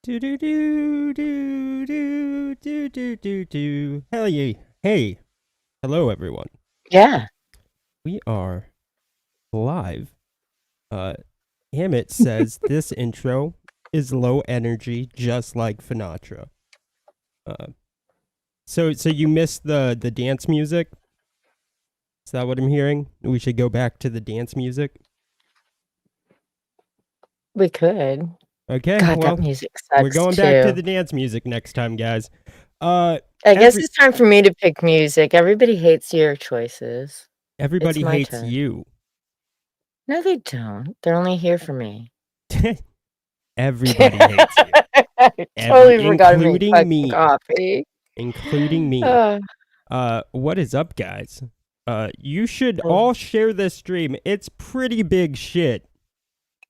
Do do do do do do do do do. Hell yeah! Hey, hello everyone. Yeah. We are live. Hammett says this intro is low energy, just like Finatra. So you missed the dance music? Is that what I'm hearing? We should go back to the dance music. We could. Okay, God, well, that music sucks we're going too. back to the dance music next time, guys. I guess it's time for me to pick music. Everybody hates your choices. Everybody my hates turn. you. No, they don't. They're only here for me. Everybody hates you. I totally forgot to make including me. coffee. Including me. What is up, guys? You should all share this stream. It's pretty big shit.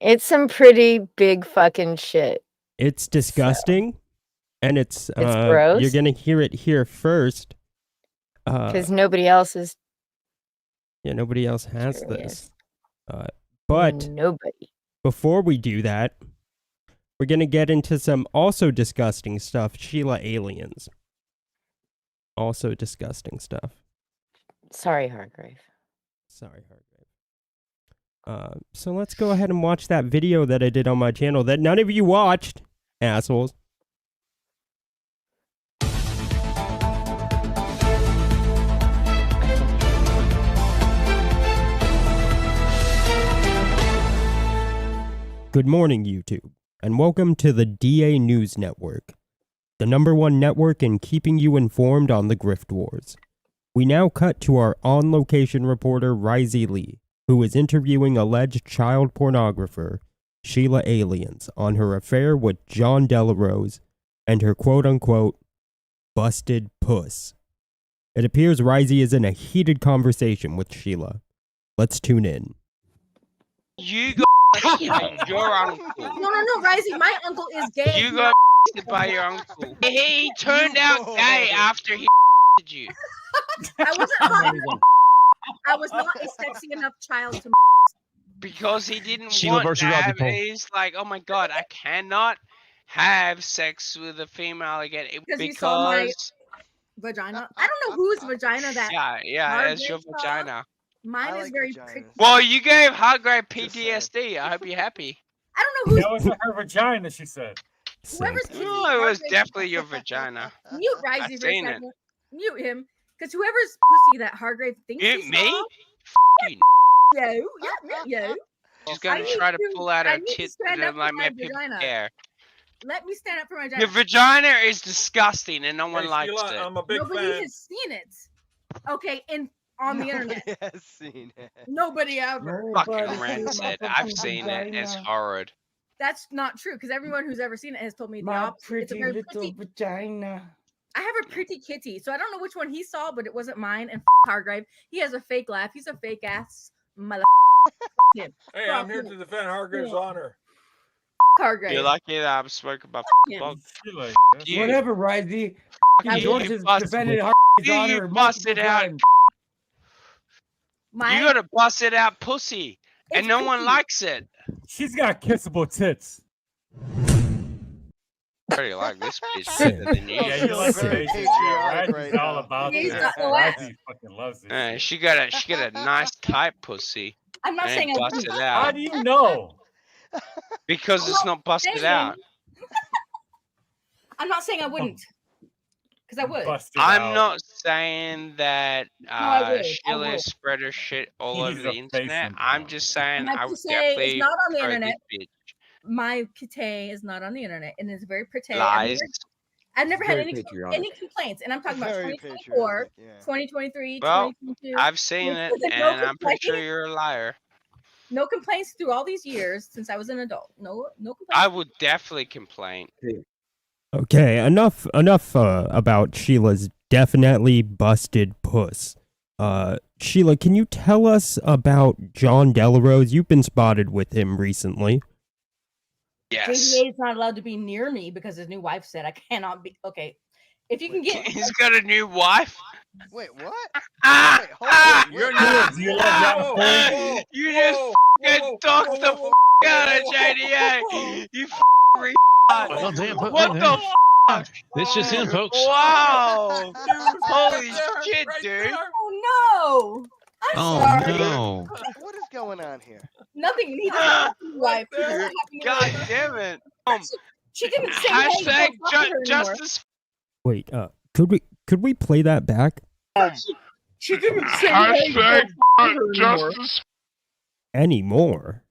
It's some pretty big fucking shit. It's disgusting. So. And it's gross. You're gonna hear it here first. Because nobody else is. Yeah, nobody else has this. But nobody. Before we do that, we're gonna get into some also disgusting stuff. Sheila Aliens. Also disgusting stuff. Sorry, Hargrave. Sorry, Hargrave. So let's go ahead and watch that video that I did on my channel that none of you watched, assholes. Good morning, YouTube, and welcome to the DA News Network, the #1 network in keeping you informed on the grift wars. We now cut to our on-location reporter, Rizzy Lee, who is interviewing alleged child pornographer Sheila Aliens on her affair with John Delarose and her quote-unquote busted puss. It appears Rizzy is in a heated conversation with Sheila. Let's tune in. You got your uncle. No, Rizzy, my uncle is gay. You got by your uncle. He turned out gay after he you. I wasn't. I was not a sexy enough child to. Because he didn't want to have. He's like, oh my god, I cannot have sex with a female again because you saw my vagina. I don't know whose vagina that. Yeah, it's your vagina. Mine is very pretty. Well, you gave Hargrave PTSD. I hope you're happy. I don't know who's. That wasn't her vagina, she said. Whoever's it was definitely your vagina. Mute Rizzy for a second. Mute him. Because whoever's pussy that Hargrave thinks he me? Yo. She's gonna try to pull out her tits and then like make people care. Let me stand up for my vagina. Your vagina is disgusting and no one likes it. I'm a big Nobody fan. has seen it. Okay, on the internet. Nobody has seen it. Nobody ever. Fucking Rancid. I've seen it. It's horrid. That's not true because everyone who's ever seen it has told me the opposite. Pretty it's a very little pretty vagina. I have a pretty kitty, so I don't know which one he saw, but it wasn't mine. And Hargrave, he has a fake laugh. He's a fake ass mother. Hey, I'm here to defend Hargrave's honor. Hargrave. You're lucky that I'm smoking my bug. Whatever, Rizzy. George has defended Hargrave's honor. You busted out. You gotta bust it out, pussy, and no one likes it. She's got kissable tits. I already like this bitch better than you. Yeah, you like the Rizzy's all about this. Rizzy fucking loves it. She got a nice tight pussy. I'm not saying I busted wouldn't. out. How do you know? Because it's not busted out. I'm not saying I wouldn't. Because I would. I'm not saying that Sheila spread her shit all over the internet. I'm just saying I would definitely it's not on the internet. This bitch. My kitty is not on the internet and it's very pretty. Lies. I've never had any complaints, and I'm talking about 2024, 2023, well, 2022. I've seen it, and I'm pretty sure you're a liar. No complaints through all these years since I was an adult. No complaints. I would definitely complain. Okay, enough about Sheila's definitely busted puss. Sheila, can you tell us about John Delarose? You've been spotted with him recently. Yes. JDA is not allowed to be near me because his new wife said I cannot be. Okay, if you can get. He's got a new wife. Wait, what? You're new. Do you love that? You just fucking talked the out of JDA. You retard. Well, damn, What the fuck? It's just in, folks. Wow. Holy shit, dude. Oh no! I'm Oh sorry. no. What is going on here? Nothing. He doesn't have a wife. He doesn't have any God wife. damn it. She didn't say Hashtag hey, don't talk to her anymore. justice. Wait, could we play that back? She didn't say hey, don't talk to her anymore. Anymore?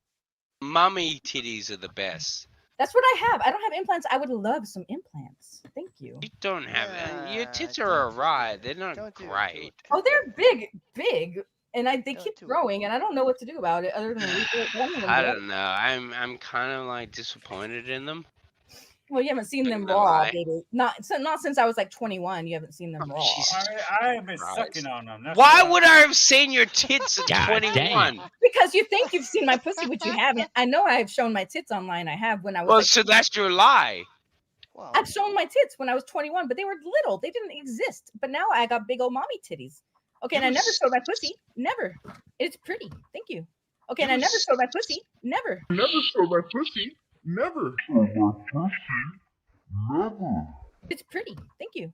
Mommy titties are the best. That's what I have. I don't have implants. I would love some implants. Thank you. You don't have your Yeah, tits don't are do alright. it. They're not Don't do it. great. Oh, they're big, and they Don't keep do it. growing, and I don't know what to do about it other than leave it. But I'm gonna I do it. don't know. I'm kind of like disappointed in them. Well, you haven't seen them No raw, lie. baby. Not since I was like 21. You haven't seen them Oh, raw. Jesus I have been Christ. sucking on them. That's Why would I have seen your tits at God 21? Because you think you've seen my pussy, but you haven't. I know I've shown my tits online. I have when I was. Well, like, so that's your lie. Well, I've shown my tits when I was 21, but they were little. They didn't exist. But now I got big old mommy titties. Okay, and I never showed my pussy. Never. It's pretty. Thank you. Okay, and I never showed my pussy. Never. Never show my pussy. Never show my pussy. Never. It's pretty. Thank you.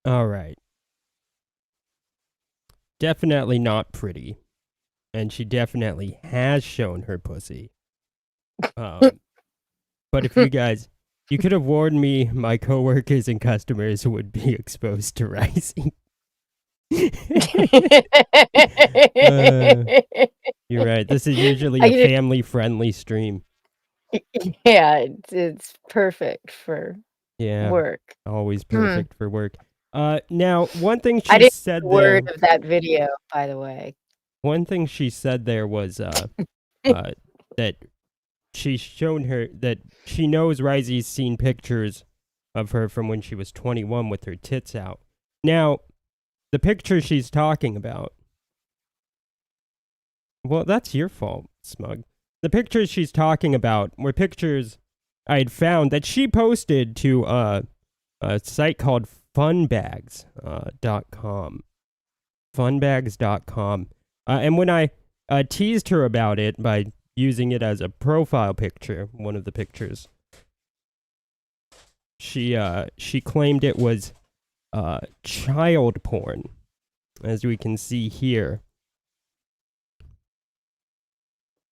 All right. Definitely not pretty. And she definitely has shown her pussy. But if you could have warned me my coworkers and customers would be exposed to rising. You're right. This is usually a family-friendly stream. Yeah, it's perfect for work. Always perfect for work. Now, one thing I she didn't said hear a word there. of that video, by the way. One thing she said there was that she's shown her that she knows Risey's seen pictures of her from when she was 21 with her tits out. Now, the picture she's talking about. Well, that's your fault, Smug. The pictures she's talking about were pictures I had found that she posted to a site called funbags.com. Funbags.com. And when I teased her about it by using it as a profile picture, one of the pictures, she claimed it was child porn, as we can see here.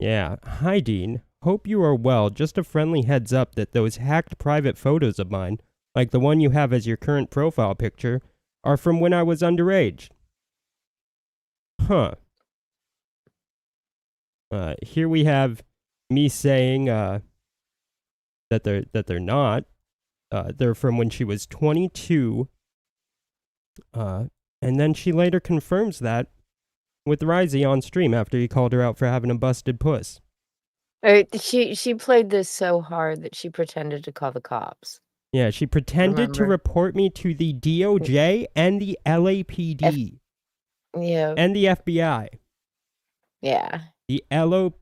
Yeah. Hi, Dean. Hope you are well. Just a friendly heads up that those hacked private photos of mine, like the one you have as your current profile picture, are from when I was underage. Huh. Here we have me saying that they're not. They're from when she was 22. And then she later confirms that with Risey on stream after he called her out for having a busted puss. She played this so hard that she pretended to call the cops. Yeah, she pretended to report me to the DOJ and the LAPD. Yeah. And the FBI. Yeah. The LAPD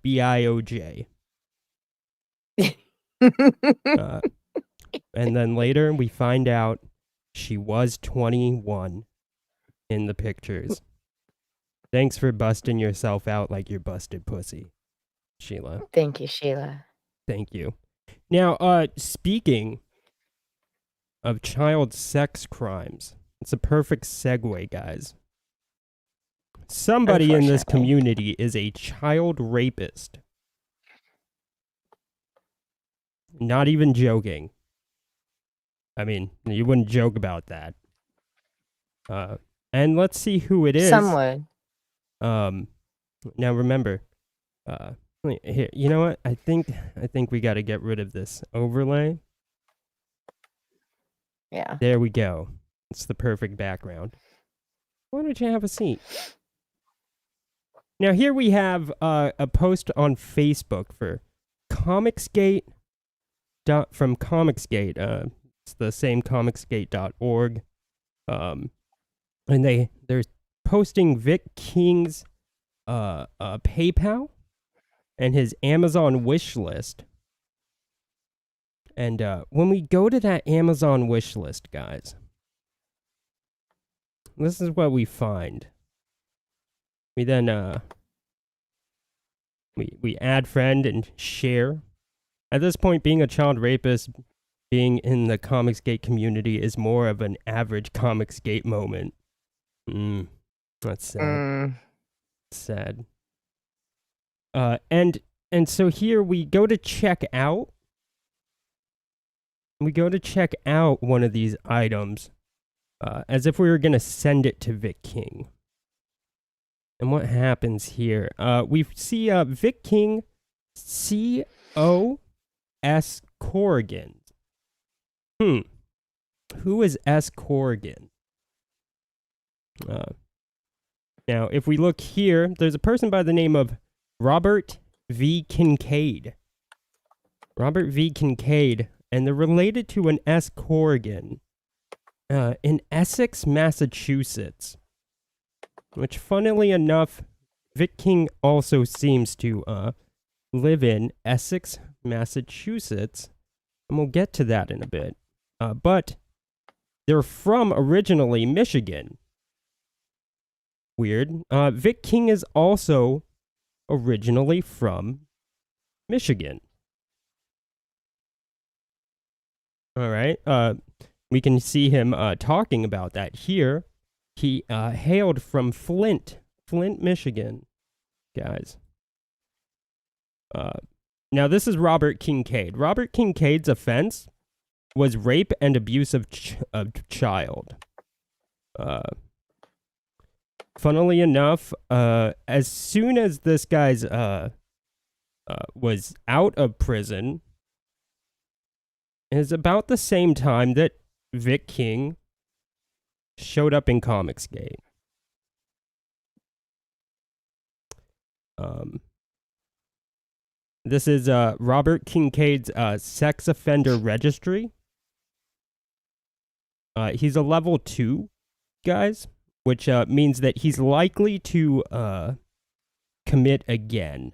FBIOJ. And then later we find out she was 21 in the pictures. Thanks for busting yourself out like your busted pussy, Sheila. Thank you, Sheila. Thank you. Now, speaking of child sex crimes, it's a perfect segue, guys. Somebody in this community is a child rapist. Not even joking. I mean, you wouldn't joke about that. And let's see who it is. Some would. Now remember, here, you know what? I think we got to get rid of this overlay. Yeah. There we go. It's the perfect background. Why don't you have a seat? Now here we have a post on Facebook for Comicsgate. From Comicsgate. It's the same comicsgate.org. And they're posting Vic King's PayPal and his Amazon wish list. And when we go to that Amazon wish list, guys, this is what we find. We then We add friend and share. At this point, being a child rapist, being in the Comicsgate community is more of an average Comicsgate moment. That's sad. Sad. And so here we go to check out. We go to check out one of these items, as if we were gonna send it to Vic King. And what happens here? We see Vic King, C.O.S. Corrigan. Who is S. Corrigan? Now, if we look here, there's a person by the name of Robert V. Kincaid. Robert V. Kincaid, and they're related to an S. Corrigan in Essex, Massachusetts. Which, funnily enough, Vic King also seems to live in Essex, Massachusetts. And we'll get to that in a bit. But they're from originally Michigan. Weird. Vic King is also originally from Michigan. All right. We can see him talking about that here. He hailed from Flint, Michigan, guys. Now, this is Robert Kincaid. Robert Kincaid's offense was rape and abuse of child. Funnily enough, as soon as this guy's was out of prison, is about the same time that Vic King showed up in Comicsgate. This is Robert Kincaid's sex offender registry. He's a level 2, guys, which means that he's likely to commit again.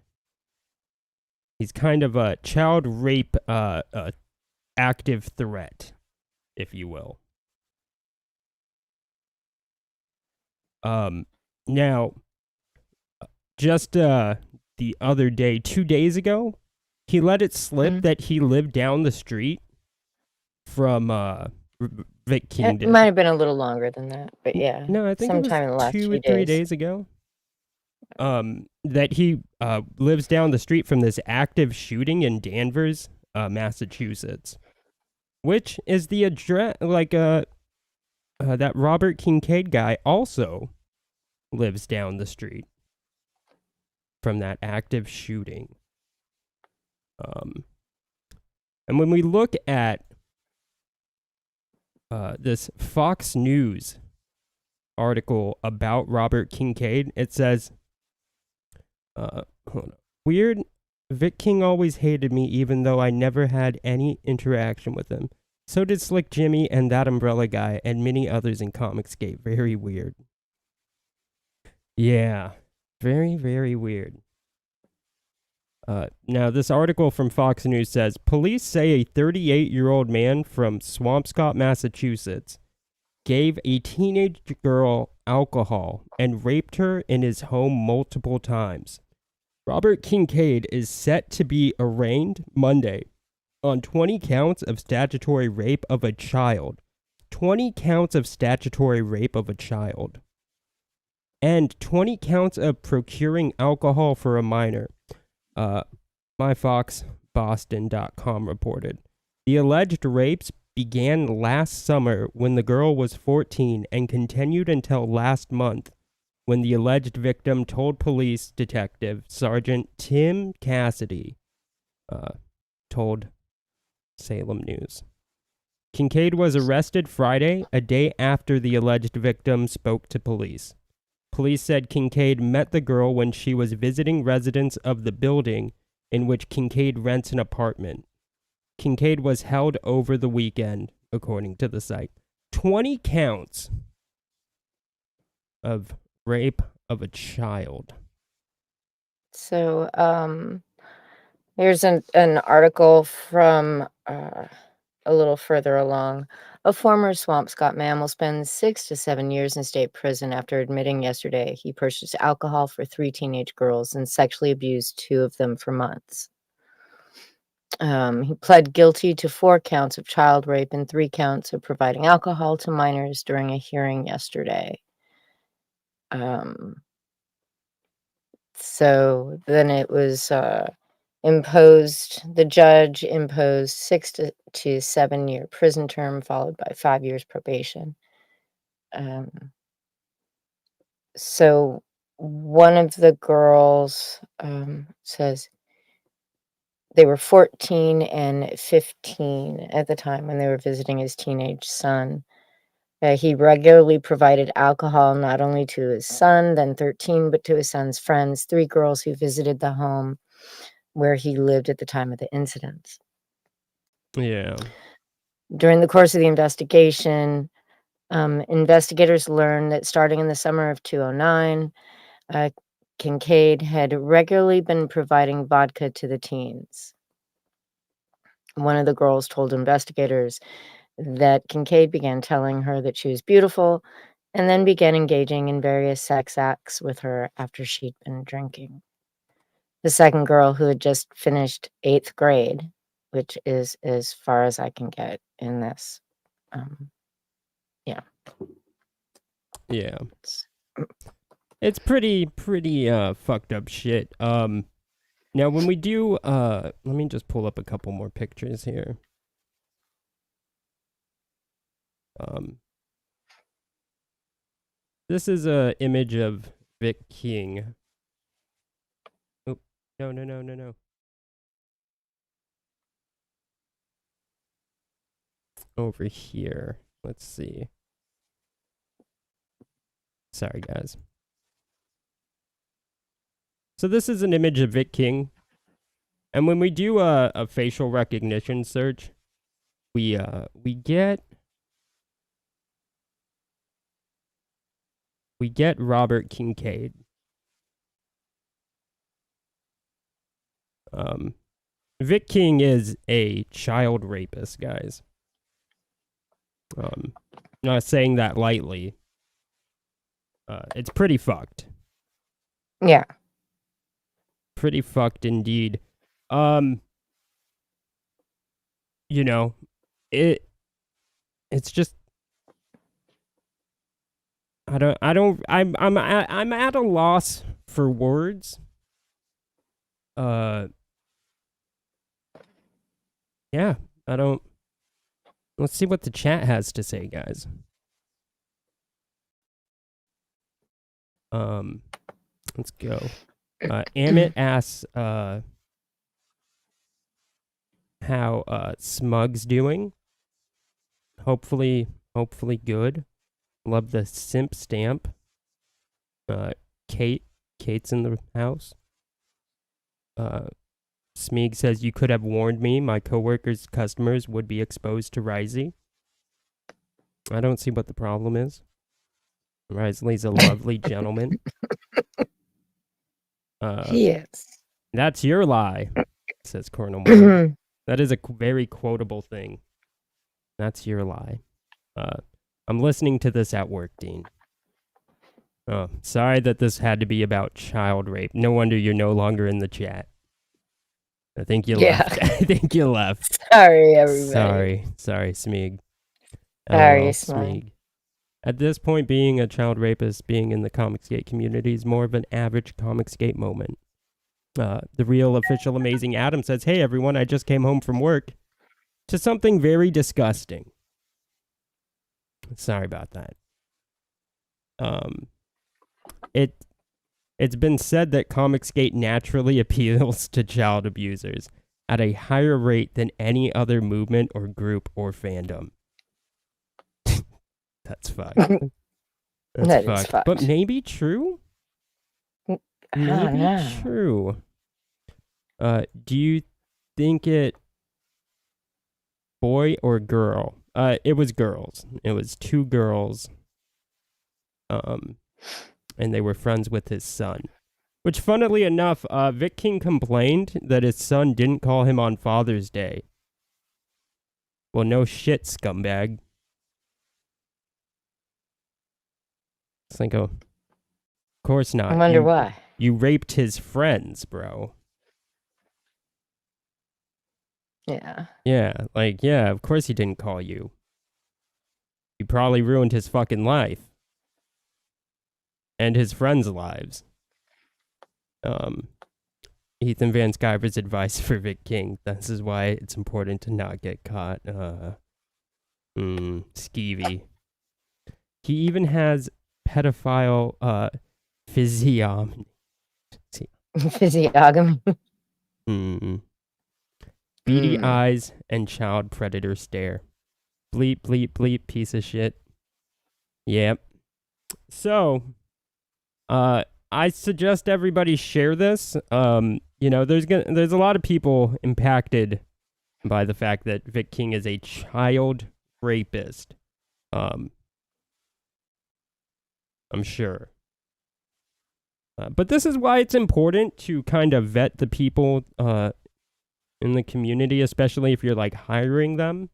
He's kind of a child rape active threat, if you will. Now, just the other day, 2 days ago, he let it slip that he lived down the street from Vic King. It might have been a little longer than that, but yeah. No, I think sometime it in the was last 2 or few 3 days. days ago. That he lives down the street from this active shooting in Danvers, Massachusetts, which is the address. That Robert Kincaid guy also lives down the street from that active shooting. And when we look at this Fox News article about Robert Kincaid, it says, hold on. Weird, Vic King always hated me even though I never had any interaction with him. So did Slick Jimmy and that Umbrella guy and many others in Comicsgate. Very weird. Yeah, very, very weird. Now, this article from Fox News says, police say a 38-year-old man from Swampscott, Massachusetts, gave a teenage girl alcohol and raped her in his home multiple times. Robert Kincaid is set to be arraigned Monday on 20 counts of statutory rape of a child. 20 counts of statutory rape of a child. And 20 counts of procuring alcohol for a minor. MyFoxBoston.com reported. The alleged rapes began last summer when the girl was 14 and continued until last month when the alleged victim told police detective Sergeant Tim Cassidy, told Salem News. Kincaid was arrested Friday, a day after the alleged victim spoke to police. Police said Kincaid met the girl when she was visiting residents of the building in which Kincaid rents an apartment. Kincaid was held over the weekend, according to the site. 20 counts of rape of a child. So, here's an article from a little further along. A former Swampscott man will spend 6 to 7 years in state prison after admitting yesterday he purchased alcohol for 3 teenage girls and sexually abused 2 of them for months. He pled guilty to 4 counts of child rape and 3 counts of providing alcohol to minors during a hearing yesterday. So then it was the judge imposed 6 to 7 year prison term followed by 5 years probation. So one of the girls says they were 14 and 15 at the time when they were visiting his teenage son. He regularly provided alcohol not only to his son, then 13, but to his son's friends, 3 girls who visited the home where he lived at the time of the incidents. Yeah. During the course of the investigation, investigators learned that starting in the summer of 2009, Kincaid had regularly been providing vodka to the teens. One of the girls told investigators that Kincaid began telling her that she was beautiful and then began engaging in various sex acts with her after she'd been drinking. The second girl, who had just finished 8th grade, which is as far as I can get in this, Yeah. It's pretty fucked up shit. Now when we do let me just pull up a couple more pictures here. This is a image of Vic King. Oh, no. Over here. Let's see. Sorry, guys. So this is an image of Vic King. And when we do a facial recognition search, we get Robert Kincaid. Vic King is a child rapist, guys. Not saying that lightly. It's pretty fucked. Yeah. Pretty fucked indeed. You know, it's just I'm at a loss for words. Yeah, I don't. Let's see what the chat has to say, guys. Let's go. Amit asks how Smug's doing. Hopefully good. Love the simp stamp. Kate's in the house. Smeeg says, you could have warned me. My coworkers' customers would be exposed to Risey. I don't see what the problem is. Risley's a lovely gentleman. Yes. That's your lie, says Colonel Moore. That is a very quotable thing. That's your lie. I'm listening to this at work, Dean. Oh, sorry that this had to be about child rape. No wonder you're no longer in the chat. I think you left. I think you left. Sorry, everybody. Sorry, Smeeg. Sorry, Smeeg. At this point, being a child rapist, being in the Comicsgate community is more of an average Comicsgate moment. The real official Amazing Adam says, hey everyone, I just came home from work to something very disgusting. Sorry about that. It's been said that Comicsgate naturally appeals to child abusers at a higher rate than any other movement or group or fandom. That's fucked. That's fucked. But maybe true? Maybe true. Do you think it boy or girl? It was girls. It was 2 girls. And they were friends with his son. Which, funnily enough, Vic King complained that his son didn't call him on Father's Day. Well, no shit, scumbag. It's like, oh, of course not. I wonder why. You raped his friends, bro. Yeah. Yeah, like, yeah, of course he didn't call you. You probably ruined his fucking life. And his friends' lives. Ethan Van Sciver's advice for Vic King. This is why it's important to not get caught. Skeevy. He even has pedophile, physiognomy. Physiognomy. Beady eyes and child predator stare. Bleep, bleep, bleep, piece of shit. Yep. So, I suggest everybody share this. You know, there's a lot of people impacted by the fact that Vic King is a child rapist. I'm sure. But this is why it's important to kind of vet the people in the community, especially if you're like hiring them.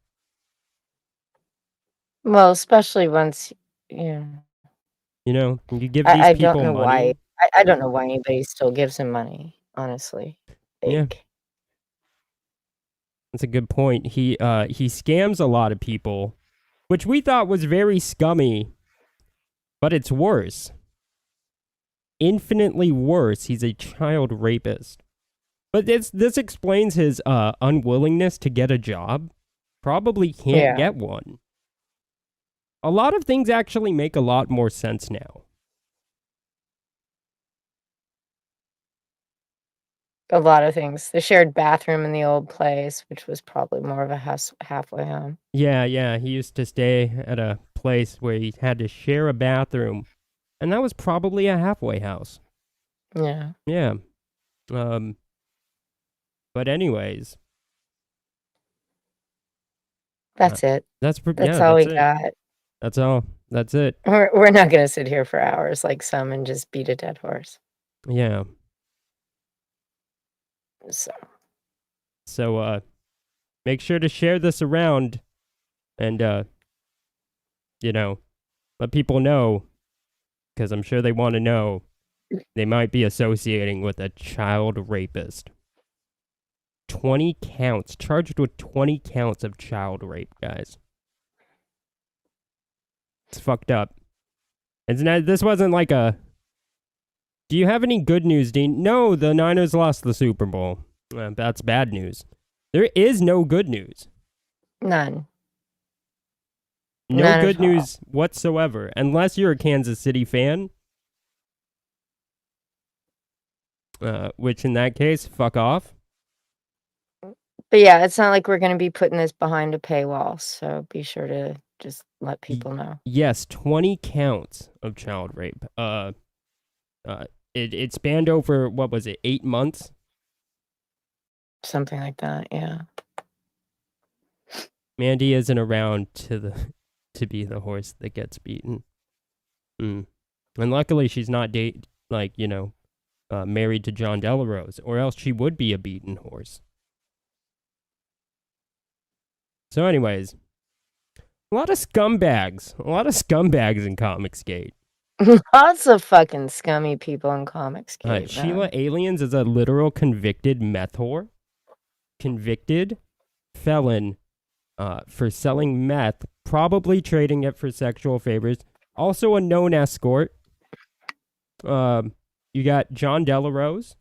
Well, especially once, yeah. You know, you give these I people don't know money. why. I don't know why anybody still gives him money, honestly. Yeah. That's a good point. He scams a lot of people, which we thought was very scummy, but it's worse. Infinitely worse. He's a child rapist. But this explains his unwillingness to get a job. Probably can't get one. A lot of things actually make a lot more sense now. A lot of things. The shared bathroom in the old place, which was probably more of a halfway home. Yeah. He used to stay at a place where he had to share a bathroom. And that was probably a halfway house. Yeah. Yeah. But anyways. That's it. That's all we got. That's all. That's it. We're not going to sit here for hours like some and just beat a dead horse. Yeah. So, make sure to share this around and, you know, let people know, because I'm sure they want to know they might be associating with a child rapist. 20 counts, charged with 20 counts of child rape, guys. It's fucked up. This wasn't like a... Do you have any good news, Dean? No, the Niners lost the Super Bowl. That's bad news. There is no good news. None. No good news whatsoever, unless you're a Kansas City fan. Which in that case, fuck off. But yeah, it's not like we're going to be putting this behind a paywall, so be sure to just let people know. Yes, 20 counts of child rape. It spanned over, what was it, 8 months? Something like that, yeah. Mandy isn't around to be the horse that gets beaten. And luckily she's not married to John Delarose, or else she would be a beaten horse. So anyways, a lot of scumbags in Comicsgate. Lots of fucking scummy people in Comicsgate. Sheila Aliens is a literal convicted meth whore. Convicted felon for selling meth, probably trading it for sexual favors. Also a known escort. You got John Delarose.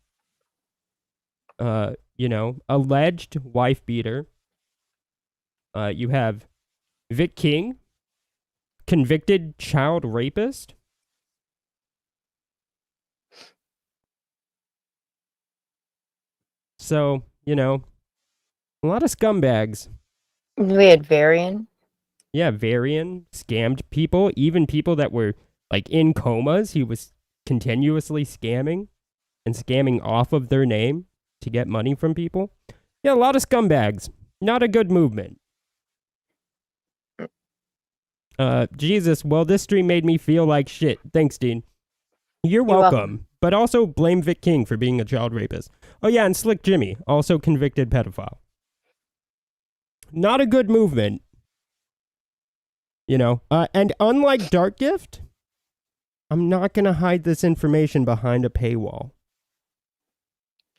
Alleged wife beater. You have Vic King, convicted child rapist. So, a lot of scumbags. We had Varian. Yeah, Varian scammed people, even people that were like in comas. He was continuously scamming and scamming off of their name to get money from people. Yeah, a lot of scumbags. Not a good movement. Jesus, well, this stream made me feel like shit. Thanks, Dean. You're welcome. But also blame Vic King for being a child rapist. Oh yeah, and Slick Jimmy, also convicted pedophile. not a good movement. You know, and unlike Dark Gift, I'm not going to hide this information behind a paywall.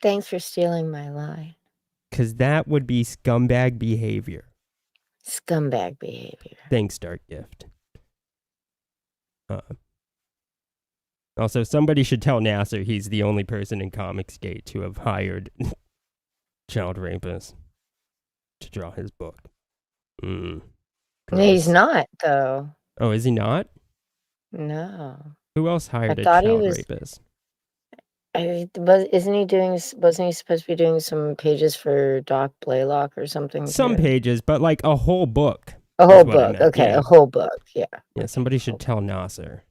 Thanks for stealing my line. Because that would be scumbag behavior. Scumbag behavior. Thanks, Dark Gift. Also, somebody should tell Nasser he's the only person in Comicsgate to have hired child rapists to draw his book. He's not, though. Oh, is he not? No. Who else hired a thought he child was- rapist? Wasn't he supposed to be doing some pages for Doc Blaylock or something? Some too? pages, but like a whole book. A whole is what I book. meant, Okay, yeah. a whole book. Yeah. Yeah, somebody should tell Nasser.